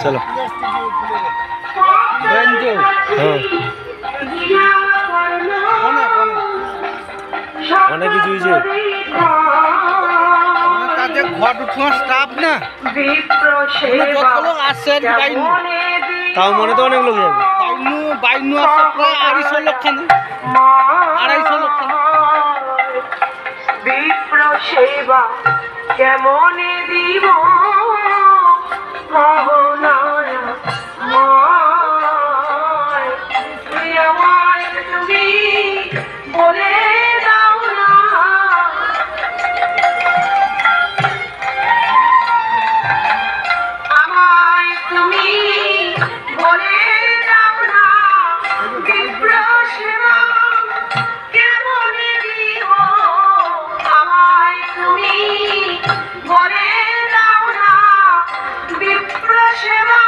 চলো অনেক কিছু হয়েছে ঘট উঠোয়া স্টাফ না আসছে তাও মনে তো অনেক লোক যাবে বাইনু আসছে প্রায় 250 লোক খানি 250 লোক খানি বিপ্র সেবা কেমন দিব তুমি বলে দাও না আমায় তুমি বলে দাও না বিপ্র সেবা কেমন দিব আমায় তুমি বলে দাও না বিপ্র সেবা